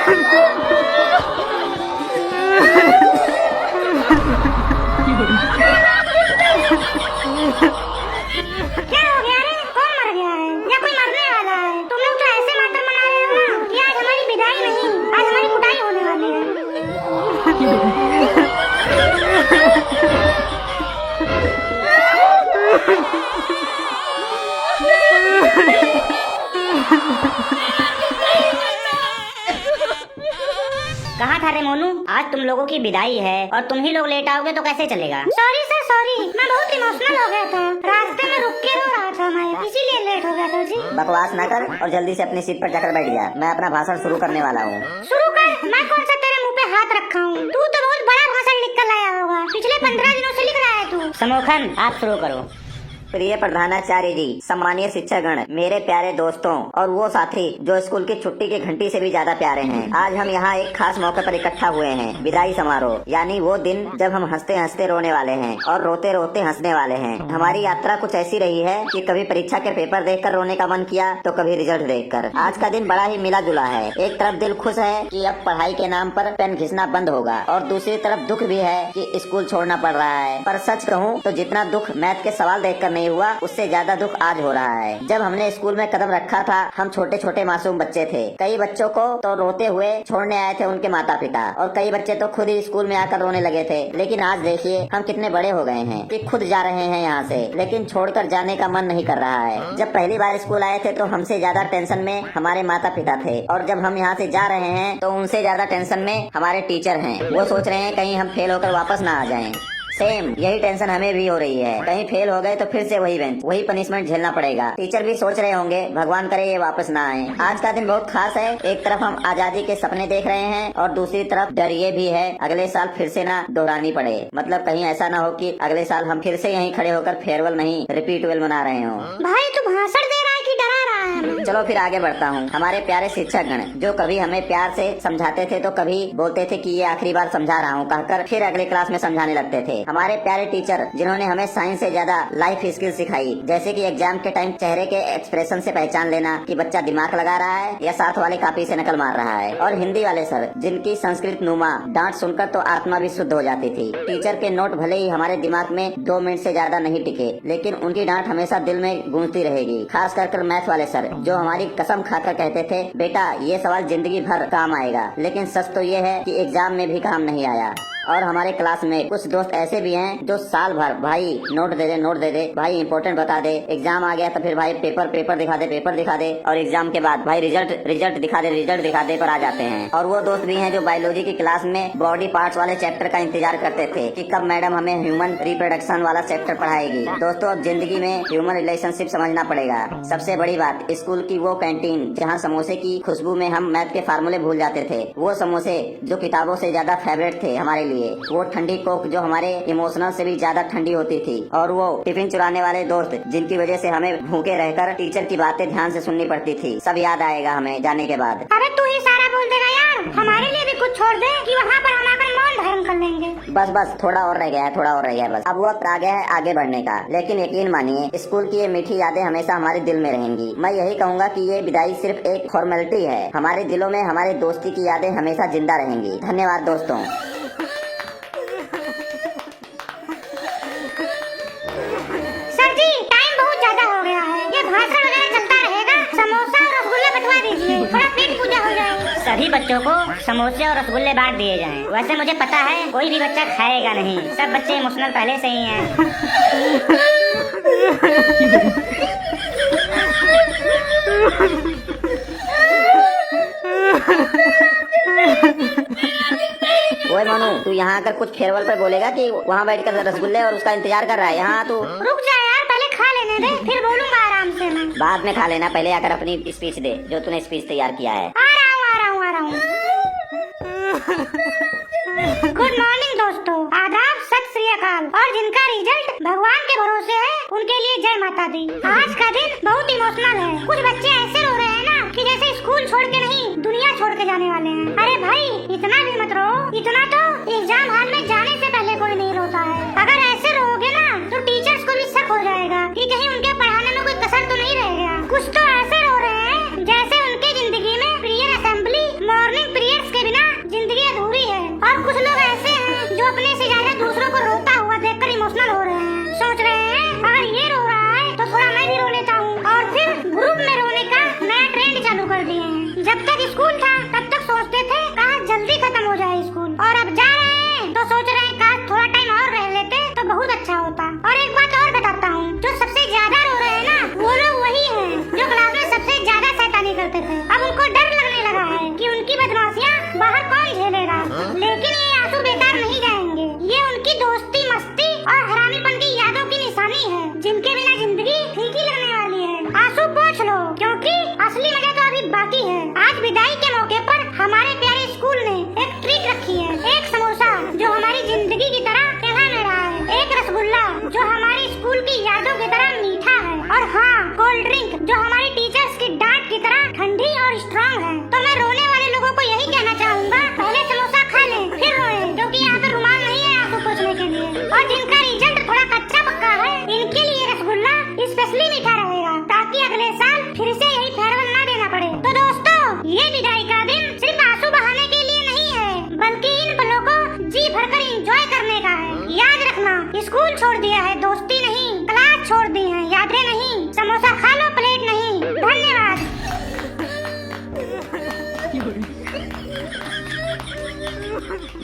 क्या हो गया रे? कौन मर गया है या कोई मरने वाला है? तुम लोग तो ऐसे मातम मना रहे हो ना कि आज हमारी विदाई नहीं, आज हमारी कुटाई होने वाली है। कहाँ था रे मोनू? आज तुम लोगों की विदाई है और तुम ही लोग लेट आओगे तो कैसे चलेगा? सॉरी सर सॉरी, मैं बहुत इमोशनल हो गया था, रास्ते में रुक के रो रहा था मैं, इसीलिए लेट हो गया था जी। बकवास ना कर और जल्दी से अपनी सीट पर जाकर बैठ जा। मैं अपना भाषण शुरू करने वाला हूँ। शुरू कर। मैं कौन सा तेरे मुंह पे हाथ रखा हूँ? तू तो बहुत बड़ा भाषण लिख कर लाया होगा, पिछले 15 दिनों से लिख रहा है तू। समोखन, आप शुरू करो। प्रिय प्रधानाचार्य जी, सम्मानीय शिक्षकगण, मेरे प्यारे दोस्तों और वो साथी जो स्कूल की छुट्टी की घंटी से भी ज्यादा प्यारे हैं, आज हम यहाँ एक खास मौके पर इकट्ठा हुए हैं। विदाई समारोह, यानी वो दिन जब हम हंसते हंसते रोने वाले हैं और रोते रोते हंसने वाले हैं। हमारी यात्रा कुछ ऐसी रही है कि कभी परीक्षा के पेपर देखकर रोने का मन किया तो कभी रिजल्ट देखकर। आज का दिन बड़ा ही मिला जुला है। एक तरफ दिल खुश है कि अब पढ़ाई के नाम पर पेन घिसना बंद होगा और दूसरी तरफ दुख भी है कि स्कूल छोड़ना पड़ रहा है। पर सच कहूँ तो जितना दुख मैथ के सवाल देखकर नहीं हुआ, उससे ज्यादा दुख आज हो रहा है। जब हमने स्कूल में कदम रखा था, हम छोटे छोटे मासूम बच्चे थे। कई बच्चों को तो रोते हुए छोड़ने आए थे उनके माता पिता, और कई बच्चे तो खुद ही स्कूल में आकर रोने लगे थे। लेकिन आज देखिए हम कितने बड़े हो गए हैं कि खुद जा रहे हैं यहाँ से, लेकिन छोड़कर जाने का मन नहीं कर रहा है। जब पहली बार स्कूल आए थे तो हमसे ज्यादा टेंशन में हमारे माता पिता थे, और जब हम यहाँ से जा रहे हैं तो उनसे ज्यादा टेंशन में हमारे टीचर हैं। वो सोच रहे हैं कहीं हम फेल होकर वापस ना आ जाएं। सेम यही टेंशन हमें भी हो रही है, कहीं फेल हो गए तो फिर से वही बेंच, वही पनिशमेंट झेलना पड़ेगा। टीचर भी सोच रहे होंगे भगवान करे ये वापस ना आए। आज का दिन बहुत खास है। एक तरफ हम आजादी के सपने देख रहे हैं और दूसरी तरफ डर ये भी है अगले साल फिर से ना दोहरानी पड़े। मतलब कहीं ऐसा ना हो कि अगले साल हम फिर से यहीं खड़े होकर फेयरवेल नहीं रिपीट वेल मना रहे हो। भाई तू भाषण दे रहा है कि डरा रहा है? चलो फिर आगे बढ़ता हूँ। हमारे प्यारे शिक्षकगण जो कभी हमें प्यार से समझाते थे तो कभी बोलते थे कि ये आखिरी बार समझा रहा हूँ कहकर फिर अगले क्लास में समझाने लगते थे। हमारे प्यारे टीचर जिन्होंने हमें साइंस से ज्यादा लाइफ स्किल सिखाई, जैसे कि एग्जाम के टाइम चेहरे के एक्सप्रेशन से पहचान लेना कि बच्चा दिमाग लगा रहा है या साथ वाले कॉपी से नकल मार रहा है। और हिंदी वाले सर जिनकी संस्कृत नुमा डांट सुनकर तो आत्मा भी शुद्ध हो जाती थी। टीचर के नोट भले ही हमारे दिमाग में 2 मिनट से ज्यादा नहीं टिके, लेकिन उनकी डांट हमेशा दिल में गूंजती रहेगी। खास कर मैथ वाले सर जो हमारी कसम खाकर कहते थे बेटा ये सवाल जिंदगी भर काम आएगा, लेकिन सच तो ये है कि एग्जाम में भी काम नहीं आया। और हमारे क्लास में कुछ दोस्त ऐसे भी हैं जो साल भर भाई नोट दे दे भाई इम्पोर्टेंट बता दे, एग्जाम आ गया तो फिर भाई पेपर दिखा दे और एग्जाम के बाद भाई रिजल्ट दिखा दे पर आ जाते हैं। और वो दोस्त भी हैं जो बायोलॉजी की क्लास में बॉडी पार्ट्स वाले चैप्टर का इंतजार करते थे कि कब मैडम हमें ह्यूमन रिप्रोडक्शन वाला चैप्टर पढ़ाएगी। दोस्तों अब जिंदगी में ह्यूमन रिलेशनशिप समझना पड़ेगा। सबसे बड़ी बात स्कूल की वो कैंटीन जहाँ समोसे की खुशबू में हम मैथ के फार्मूले भूल जाते थे, वो समोसे जो किताबों से ज्यादा फेवरेट थे हमारे लिए, वो ठंडी कोक जो हमारे इमोशनल से भी ज्यादा ठंडी होती थी, और वो टिफिन चुराने वाले दोस्त जिनकी वजह से हमें भूखे रहकर टीचर की बातें ध्यान से सुननी पड़ती थी, सब याद आएगा हमें जाने के बाद। अरे तू ही सारा बोल देगा यार, हमारे लिए भी कुछ छोड़ दे कि वहाँ पर हम आकर मौन धारण कर लेंगे। बस थोड़ा और रह गया है बस। अब वक्त आ गया है आगे बढ़ने का, लेकिन यकीन मानिए स्कूल की ये मीठी यादें हमेशा हमारे दिल में रहेंगी। मैं यही कहूँगा कि ये विदाई सिर्फ एक फॉर्मेलिटी है, हमारे दिलों में हमारे दोस्ती की यादें हमेशा जिंदा रहेंगी। धन्यवाद दोस्तों। सर जी टाइम बहुत ज्यादा हो गया है, ये भाषण वगैरह चलता रहेगा, समोसा और रसगुल्ला बंटवा दीजिए, थोड़ा पेट पूजा हो जाए। सभी बच्चों को समोसे और रसगुल्ले बांट दिए जाएं। वैसे मुझे पता है कोई भी बच्चा खाएगा नहीं, सब बच्चे इमोशनल पहले से ही हैं। ओए मोनू, तू यहाँ आकर कुछ फेयरवेल पर बोलेगा कि वहाँ बैठकर रसगुल्ले और उसका इंतजार कर रहा है? यहाँ तू रुक जा यार, पहले खा लेने दे, फिर बोलूंगा आराम से मैं। बाद में खा लेना, पहले आकर अपनी स्पीच दे जो तूने स्पीच तैयार किया है। आ रहा हूँ। गुड मॉर्निंग दोस्तों, आदाब, सत श्री अकाल। और जिनका रिजल्ट भगवान के भरोसे है उनके लिए जय माता दी। आज का दिन बहुत इमोशनल है। कुछ बच्चे ऐसे रो रहे हैं ना कि जैसे स्कूल छोड़ के नहीं दुनिया छोड़ के जाने वाले हैं। अरे भाई इतना भी मत रो, इतना तो एग्जाम हॉल में जाने से पहले कोई नहीं रोता है। अगर ऐसे रोगे ना तो टीचर्स को भी शक हो जाएगा कि कहीं उनके पढ़ाने में कोई कसर तो नहीं रह गया। कुछ तो ऐसे रो रहे हैं जैसे उनकी जिंदगी में प्रेयर असेंबली मॉर्निंग प्रेयर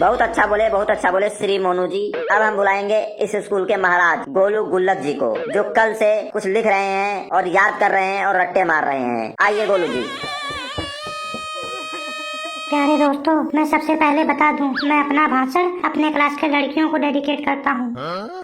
बहुत अच्छा बोले, बहुत अच्छा बोले श्री मोनू जी। अब हम बुलाएंगे इस स्कूल के महाराज गोलू गुल्लक जी को, जो कल से कुछ लिख रहे हैं और याद कर रहे हैं और रट्टे मार रहे हैं। आइए गोलू जी। प्यारे दोस्तों, मैं सबसे पहले बता दूं, मैं अपना भाषण अपने क्लास के लड़कियों को डेडिकेट करता हूं।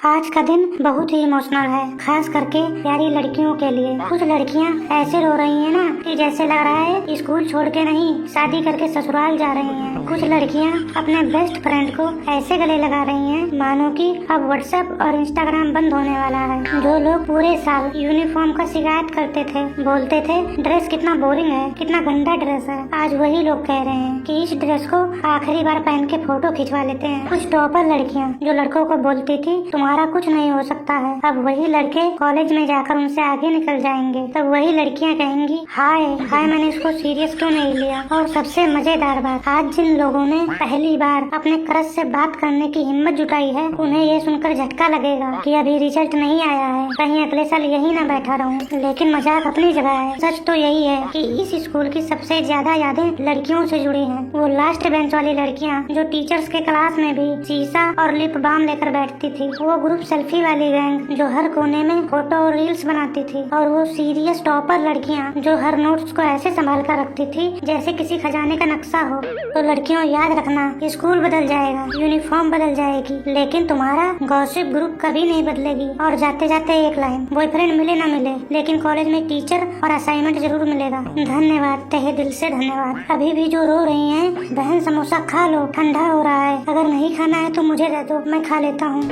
आज का दिन बहुत ही इमोशनल है, खास करके प्यारी लड़कियों के लिए। कुछ लड़कियां ऐसे रो रही हैं ना कि जैसे लग रहा है स्कूल छोड़ के नहीं, शादी करके ससुराल जा रही हैं। कुछ लड़कियां अपने बेस्ट फ्रेंड को ऐसे गले लगा रही हैं मानो कि अब व्हाट्सएप और इंस्टाग्राम बंद होने वाला है। जो लोग पूरे साल यूनिफॉर्म का शिकायत करते थे, बोलते थे ड्रेस कितना बोरिंग है, कितना गंदा ड्रेस है, आज वही लोग कह रहे हैं कि इस ड्रेस को आखिरी बार पहन के फोटो खिंचवा लेते हैं। कुछ टॉपर लड़कियां जो लड़कों को बोलती थी तुम्हारा कुछ नहीं हो सकता है, अब वही लड़के कॉलेज में जाकर उनसे आगे निकल जाएंगे। तब वही लड़कियां कहेंगी हाय हाय मैंने इसको सीरियस क्यों नहीं लिया। और सबसे मजेदार बात, आज जिन लोगों ने पहली बार अपने क्रश से बात करने की हिम्मत जुटाई है, उन्हें ये सुनकर झटका लगेगा कि अभी रिजल्ट नहीं आया है, कहीं अगले साल यही न बैठा रहूं। लेकिन मजाक अपनी जगह है, सच तो यही है कि इस स्कूल की सबसे ज्यादा यादें लड़कियों से जुड़ी हैं। वो लास्ट बेंच वाली लड़कियां जो टीचर्स के क्लास में भी शीशा और लिप बाम लेकर बैठती थी, वो ग्रुप सेल्फी वाली गैंग जो हर कोने में फोटो और रील्स बनाती थी, और वो सीरियस टॉपर लड़कियां जो हर नोट्स को ऐसे संभाल कर रखती थी जैसे किसी खजाने का नक्शा हो। तो लड़कियों याद रखना, स्कूल बदल जाएगा, यूनिफॉर्म बदल जाएगी, लेकिन तुम्हारा गॉसिप ग्रुप कभी नहीं बदलेगी। और जाते जाते एक लाइन, बॉयफ्रेंड मिले ना मिले लेकिन कॉलेज में टीचर और असाइनमेंट जरूर मिलेगा। धन्यवाद, तहे दिल से धन्यवाद। अभी भी जो रो रही हैं, बहन समोसा खा लो, ठंडा हो रहा है, अगर नहीं खाना है तो मुझे दे दो, मैं खा लेता हूँ।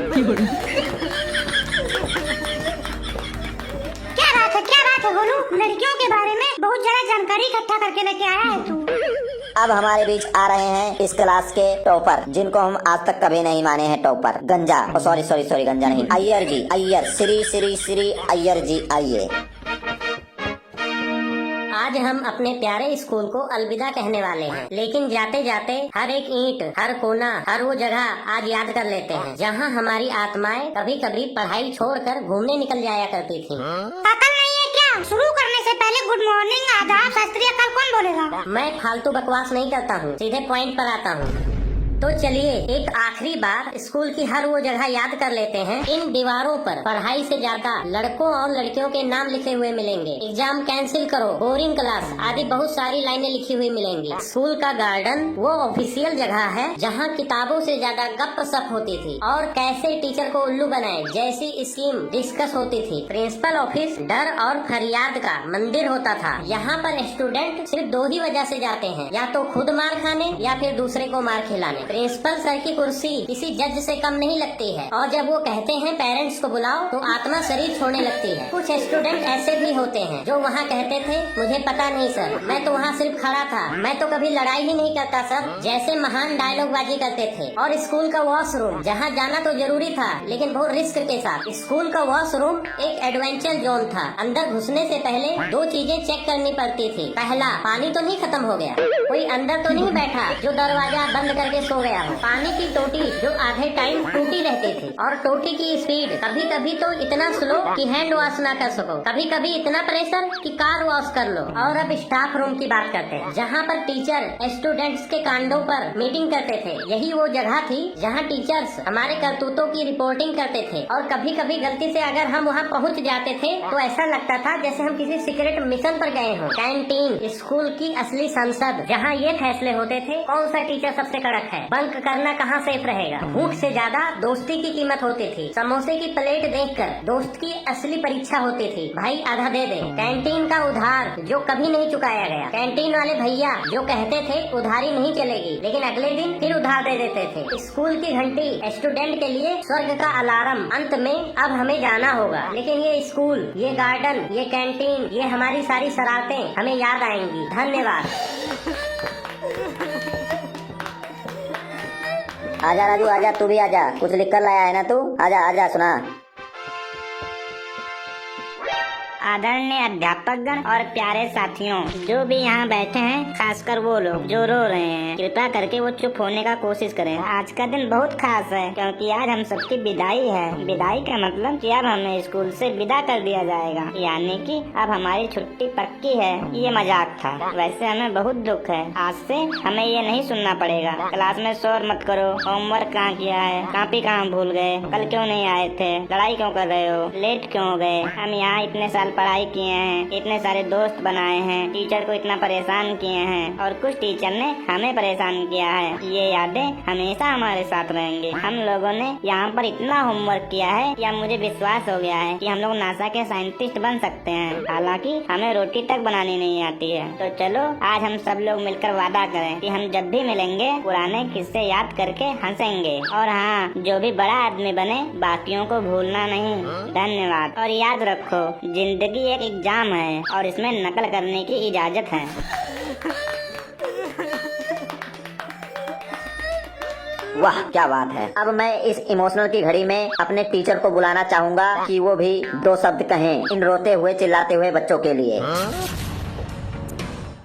क्या बात है गोलू, लड़कियों के बारे में बहुत ज्यादा जानकारी इकट्ठा करके लेके आया है तू। अब हमारे बीच आ रहे हैं इस क्लास के टॉपर, जिनको हम आज तक कभी नहीं माने हैं टॉपर। गंजा, सॉरी गंजा नहीं, अय्यर जी, अय्यर, श्री अय्यर जी, आइए। आज हम अपने प्यारे स्कूल को अलविदा कहने वाले हैं, लेकिन जाते जाते हर एक ईंट, हर कोना, हर वो जगह आज याद कर लेते हैं जहां हमारी आत्माएं कभी कभी पढ़ाई छोड़कर घूमने निकल जाया करती थी। अकल नहीं है क्या? शुरू करने से पहले गुड मॉर्निंग, आदाब, शास्त्री अकल कौन बोलेगा? मैं फालतू बकवास नहीं करता हूँ, सीधे पॉइंट पर आता हूँ। तो चलिए एक आखिरी बार स्कूल की हर वो जगह याद कर लेते हैं। इन दीवारों पर पढ़ाई से ज्यादा लड़कों और लड़कियों के नाम लिखे हुए मिलेंगे। एग्जाम कैंसिल करो, बोरिंग क्लास आदि बहुत सारी लाइनें लिखी हुई मिलेंगी। स्कूल का गार्डन वो ऑफिशियल जगह है जहाँ किताबों से ज्यादा गप-सप होती थी और कैसे टीचर को उल्लू बनाए जैसी स्कीम डिस्कस होती थी। प्रिंसिपल ऑफिस डर और फरियाद का मंदिर होता था। यहाँ पर स्टूडेंट सिर्फ दो ही वजह से जाते हैं, या तो खुद मार खाने या फिर दूसरे को मार खिलाने। प्रिंसिपल सर की कुर्सी किसी जज से कम नहीं लगती है, और जब वो कहते हैं पेरेंट्स को बुलाओ तो आत्मा शरीर छोड़ने लगती है। कुछ स्टूडेंट ऐसे भी होते हैं जो वहाँ कहते थे मुझे पता नहीं सर, मैं तो वहाँ सिर्फ खड़ा था, मैं तो कभी लड़ाई ही नहीं करता सर, जैसे महान डायलॉग बाजी करते थे। और स्कूल का वॉशरूम, जहाँ जाना तो जरूरी था लेकिन बहुत रिस्क के साथ। स्कूल का वॉशरूम एक एडवेंचर जोन था। अंदर घुसने से पहले दो चीजें चेक करनी पड़ती थी। पहला, पानी तो नहीं खत्म हो गया, कोई अंदर तो नहीं बैठा जो दरवाजा बंद करके सो गया हो। पानी की टोटी जो आधे टाइम टूटी रहती थी, और टोटी की स्पीड कभी कभी तो इतना स्लो कि हैंड वॉश ना कर सको, कभी कभी इतना प्रेशर कि कार वॉश कर लो। और अब स्टाफ रूम की बात करते हैं, जहाँ पर टीचर स्टूडेंट्स के कांडों पर मीटिंग करते थे। यही वो जगह थी जहाँ टीचर्स हमारे करतूतों की रिपोर्टिंग करते थे। और कभी कभी गलती से अगर हम वहाँ पहुँच जाते थे तो ऐसा लगता था जैसे हम किसी सीक्रेट मिशन पर गए हों। कैंटीन, स्कूल की असली संसद, जहाँ ये फैसले होते थे कौन सा टीचर सबसे कड़क है, बंक करना कहाँ सेफ रहेगा। भूख से ज्यादा दोस्ती की कीमत होती थी। समोसे की प्लेट देखकर दोस्त की असली परीक्षा होती थी, भाई आधा दे दे। कैंटीन का उधार जो कभी नहीं चुकाया गया। कैंटीन वाले भैया जो कहते थे उधारी नहीं चलेगी, लेकिन अगले दिन फिर उधार दे देते थे। स्कूल की घंटी स्टूडेंट के लिए स्वर्ग का अलार्म। अंत में अब हमें जाना होगा, लेकिन ये स्कूल, ये गार्डन, ये कैंटीन, ये हमारी सारी शरारतें हमें याद आएंगी। धन्यवाद। आजा राजू, आजा, तू भी आजा, कुछ लिख कर लाया है ना तू, आजा आजा सुना। आदरणीय अध्यापकगण और प्यारे साथियों, जो भी यहाँ बैठे हैं, खासकर वो लोग जो रो रहे हैं, कृपया करके वो चुप होने का कोशिश करें। आज का दिन बहुत खास है क्योंकि आज हम सबकी विदाई है। विदाई का मतलब कि अब हमें स्कूल से विदा कर दिया जाएगा, यानी कि अब हमारी छुट्टी पक्की है। ये मजाक था, वैसे हमें बहुत दुख है। आज से हमें ये नहीं सुनना पड़ेगा, क्लास में शोर मत करो, होमवर्क कहाँ किया है, कॉपी कहाँ भूल गए, कल क्यों नहीं आए थे, लड़ाई क्यों कर रहे हो, लेट क्यों हो गए। हम यहाँ इतने साल पढ़ाई किए हैं, इतने सारे दोस्त बनाए हैं, टीचर को इतना परेशान किए हैं और कुछ टीचर ने हमें परेशान किया है। ये यादें हमेशा हमारे साथ रहेंगी। हम लोगों ने यहाँ पर इतना होमवर्क किया है कि अब मुझे विश्वास हो गया है कि हम लोग नासा के साइंटिस्ट बन सकते हैं। हालांकि हमें रोटी तक बनानी नहीं आती है। तो चलो आज हम सब लोग मिलकर वादा करें कि हम जब भी मिलेंगे पुराने किस्से याद करके हंसेंगे। और हाँ, जो भी बड़ा आदमी बने बाकियों को भूलना नहीं। धन्यवाद। और याद रखो, जिंदगी एक एग्जाम है और इसमें नकल करने की इजाजत है। वाह क्या बात है। अब मैं इस इमोशनल की घड़ी में अपने टीचर को बुलाना चाहूँगा कि वो भी 2 शब्द कहें इन रोते हुए चिल्लाते हुए बच्चों के लिए।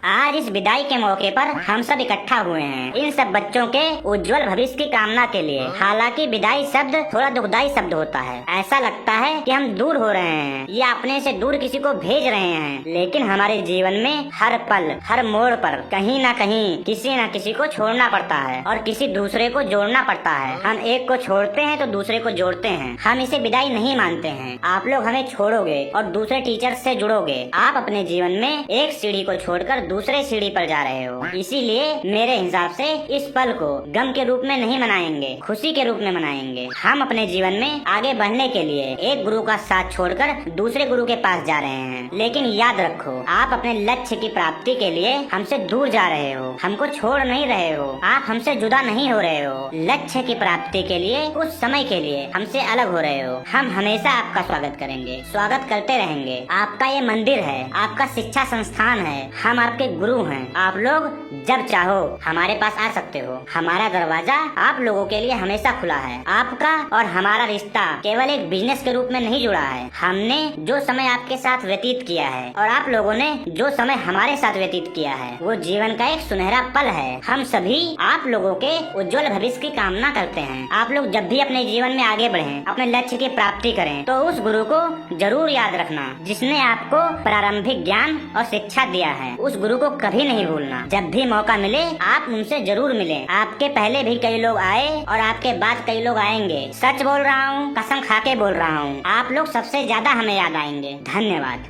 आज इस विदाई के मौके पर हम सब इकट्ठा हुए हैं इन सब बच्चों के उज्जवल भविष्य की कामना के लिए। हालांकि विदाई शब्द थोड़ा दुखदाई शब्द होता है। ऐसा लगता है कि हम दूर हो रहे हैं या अपने से दूर किसी को भेज रहे हैं, लेकिन हमारे जीवन में हर पल हर मोड़ पर कहीं ना कहीं किसी न किसी को छोड़ना पड़ता है और किसी दूसरे को जोड़ना पड़ता है। हम एक को छोड़ते हैं तो दूसरे को जोड़ते हैं। हम इसे विदाई नहीं मानते हैं। आप लोग हमें छोड़ोगे और दूसरे टीचर से जुड़ोगे। आप अपने जीवन में एक सीढ़ी को छोड़कर दूसरे सीढ़ी पर जा रहे हो। इसीलिए मेरे हिसाब से इस पल को गम के रूप में नहीं मनाएंगे, खुशी के रूप में मनाएंगे। हम अपने जीवन में आगे बढ़ने के लिए एक गुरु का साथ छोड़कर दूसरे गुरु के पास जा रहे हैं। लेकिन याद रखो, आप अपने लक्ष्य की प्राप्ति के लिए हमसे दूर जा रहे हो, हमको छोड़ नहीं रहे हो, आप हमसे जुदा नहीं हो रहे हो। लक्ष्य की प्राप्ति के लिए कुछ समय के लिए हमसे अलग हो रहे हो। हम हमेशा आपका स्वागत करेंगे, स्वागत करते रहेंगे। आपका ये मंदिर है, आपका शिक्षा संस्थान है, हम आपके गुरु हैं। आप लोग जब चाहो हमारे पास आ सकते हो। हमारा दरवाजा आप लोगों के लिए हमेशा खुला है। आपका और हमारा रिश्ता केवल एक बिजनेस के रूप में नहीं जुड़ा है। हमने जो समय आपके साथ व्यतीत किया है और आप लोगों ने जो समय हमारे साथ व्यतीत किया है, वो जीवन का एक सुनहरा पल है। हम सभी आप लोगों के उज्जवल भविष्य की कामना करते हैं। आप लोग जब भी अपने जीवन में आगे बढ़ें, अपने लक्ष्य की प्राप्ति करें, तो उस गुरु को जरूर याद रखना जिसने आपको प्रारंभिक ज्ञान और शिक्षा दिया है। उस गुरु को कभी नहीं भूलना। जब भी मौका मिले आप उनसे जरूर मिलें। आपके पहले भी कई लोग आए और आपके बाद कई लोग आएंगे। सच बोल रहा हूँ, कसम खा के बोल रहा हूँ, आप लोग सबसे ज्यादा हमें याद आएंगे। धन्यवाद।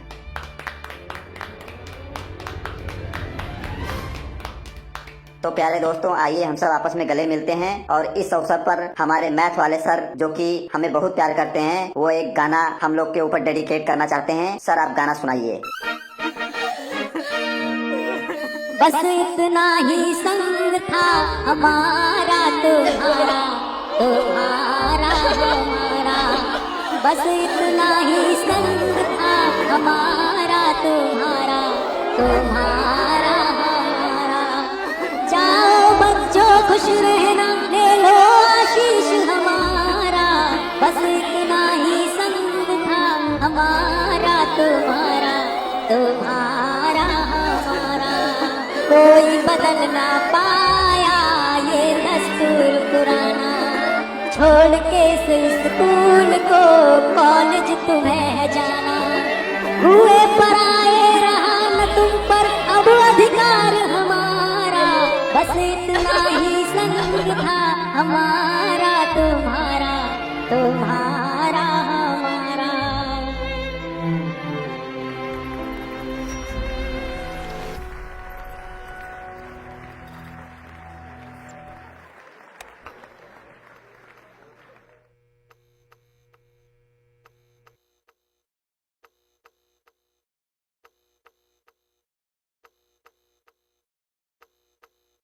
तो प्यारे दोस्तों, आइए हम सब आपस में गले मिलते हैं और इस अवसर पर हमारे मैथ वाले सर जो कि हमें बहुत प्यार करते हैं, वो एक गाना हम लोग के ऊपर डेडिकेट करना चाहते हैं। सर आप गाना सुनाइए। बस इतना ही संग था हमारा तुम्हारा, तुम्हारा हमारा। बस इतना ही संग था हमारा तुम्हारा, तुम्हारा हमारा। जाओ बच्चों खुश रहना, ले लो आशीष हमारा। बस इतना ही संग था हमारा तुम्हारा, तुम्हारा हमारा। कोई बदल ना पाया ये दस्तूर पुराना, छोड़ के स्कूल को कॉलेज तुम्हें जाना। हुए पराए रहा न तुम पर अब अधिकार हमारा। बस इतना ही संग था हमारा तुम्हारा, तुम्हारा।